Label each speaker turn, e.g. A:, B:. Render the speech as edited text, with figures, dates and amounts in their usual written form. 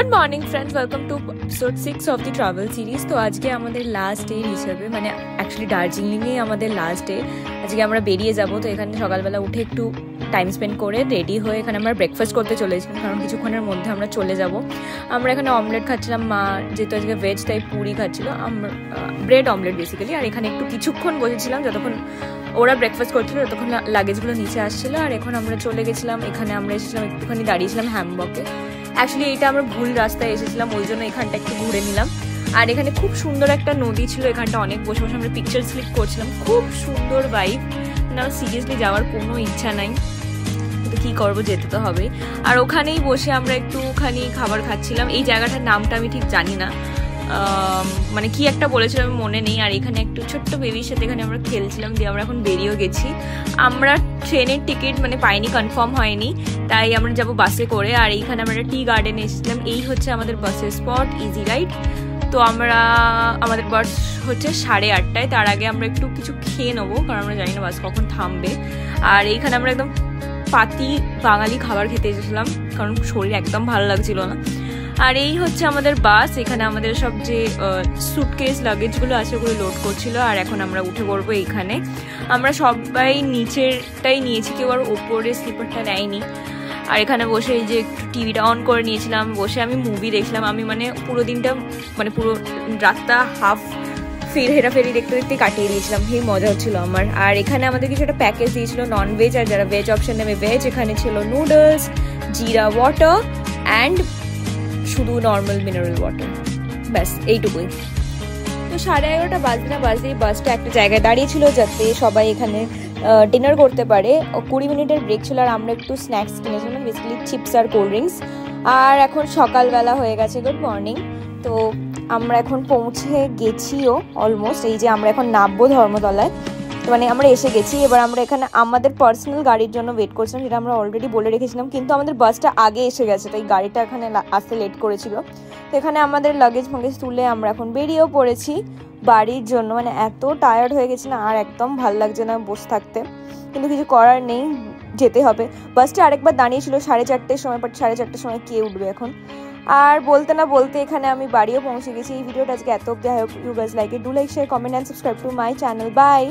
A: Good morning friends, welcome to episode 6 of the travel series. तो आज के हमारे लास्ट डे हिसाবে মানে অ্যাকচুয়ালি দার্জিলিংয়ে আমাদের লাস্ট ডে। আজকে আমরা বেরিয়ে যাব। তো এখানে সকালবেলা উঠে একটু টাইম স্পেন্ড করে রেডি হয়ে এখানে আমরা ব্রেকফাস্ট করতে চলেছিলাম, কারণ কিছুক্ষণের মধ্যে আমরা চলে যাব। আমরা এখানে অমলেট খাচ্ছিলাম, মা যেহেতু আজকে ভেজ তাই পুরি খাচ্ছিল, আমরা ব্রেড অমলেট বেসিক্যালি। আর এখানে একটু কিছুক্ষণ বসেছিলাম যতক্ষণ ওরা ব্রেকফাস্ট করছিল, ততক্ষণ লাগেজগুলো নিচে আসছিলো। আর এখন আমরা চলে গেছিলাম, এখানে আমরা এসেছিলাম একটুখানি দাঁড়িয়েছিলাম হ্যামবকে। অ্যাকচুয়ালি এইটা আমরা ভুল রাস্তায় এসেছিলাম, ওই জন্য এখানটা একটু ঘুরে নিলাম। আর এখানে খুব সুন্দর একটা নদী ছিল, এখানটা অনেক বসে বসে আমরা পিকচার ক্লিক করছিলাম, খুব সুন্দর ভাইব। মানে আমার সিরিয়াসলি যাওয়ার কোনো ইচ্ছা নাই, কিন্তু কী করবো, যেতে তো হবে। আর ওখানেই বসে আমরা একটুখানি খাবার খাচ্ছিলাম। এই জায়গাটার নামটা আমি ঠিক জানি না, মানে কি একটা বলেছিলাম আমি মনে নেই। আর এখানে একটু ছোট্ট বেবির সাথে এখানে আমরা খেলছিলাম, দিয়ে আমরা এখন বেরিয়েও গেছি। আমরা ট্রেনের টিকিট মানে পাইনি, কনফার্ম হয়নি, তাই আমরা যাব বাসে করে। আর এইখানে আমরা টি গার্ডেনে এসেছিলাম, এই হচ্ছে আমাদের বাসের স্পট, ইজি রাইড। তো আমাদের বাস হচ্ছে 8:30টায়, তার আগে আমরা একটু কিছু খেয়ে নেবো, কারণ আমরা জানি না বাস কখন থামবে। আর এইখানে আমরা একদম পাতি বাঙালি খাবার খেতে এসেছিলাম, কারণ শরীর একদম ভালো লাগছিল না। আর এই হচ্ছে আমাদের বাস, এখানে আমাদের সব যে সুটকেস লাগেজগুলো আছে ওগুলো লোড করছিল। আর এখন আমরা উঠে পড়বো এইখানে। আমরা সবাই নিচেরটাই নিয়েছি, কেউ আর ওপরে স্লিপারটা নেয়নি। আর এখানে বসে এই যে একটু টিভিটা অন করে নিয়েছিলাম, বসে আমি মুভি দেখছিলাম। আমি মানে পুরো দিনটা মানে পুরো রাতটা হাফ হেরাফেরি দেখতে দেখতে কাটিয়ে দিয়েছিলাম, সেই মজা হচ্ছিল আমার। আর এখানে আমাদের কিছু একটা প্যাকেজ দিয়েছিল নন ভেজ, আর যারা ভেজ অপশন নেবে ভেজ। এখানে ছিল নুডলস, জিরা ওয়াটার অ্যান্ড শুধু নর্মাল মিনারেল ওয়াটার, ব্যাস এইটুকুই। তো 11:30 বাজতে না বাজতেই বাসটা একটা জায়গায় দাঁড়িয়েছিল, যাতে সবাই এখানে ডিনার করতে পারে। 20 মিনিটের ব্রেক ছিল, আর আমরা একটু স্ন্যাক্স কিনেছিলাম, বেসিক্যালি চিপস আর কোল্ড ড্রিঙ্কস। আর এখন সকালবেলা হয়ে গেছে, গুড মর্নিং। তো আমরা এখন পৌঁছে গেছিও অলমোস্ট। এই যে আমরা এখন নামবো ধর্মতলায়, তো মানে আমরা এসে গেছি। এবার আমরা এখানে আমাদের পার্সোনাল গাড়ির জন্য ওয়েট করছিলাম, যেটা আমরা অলরেডি বলে রেখেছিলাম, কিন্তু আমাদের বাসটা আগে এসে গেছে, তাই গাড়িটা এখানে আসতে লেট করেছিল। তো এখানে আমাদের লাগেজ ফাগেজ তুলে আমরা এখন বেরিয়েও পড়েছি বাড়ির জন্য। মানে এত টায়ার্ড হয়ে গেছি না, আর একদম ভালো লাগছে না বসে থাকতে, কিন্তু কিছু করার নেই, যেতে হবে। বাসটা আরেকবার দাঁড়িয়েছিল 4:30টার সময়, বাট 4:30টার সময় কে উঠবে এখন। আর বলতে না বলতে এখানে আমি বাড়িও পৌঁছে গেছি। এই ভিডিওটা আজকে এত অব্দি। I hope you guys like it. Do like, share, comment and subscribe to my channel. By.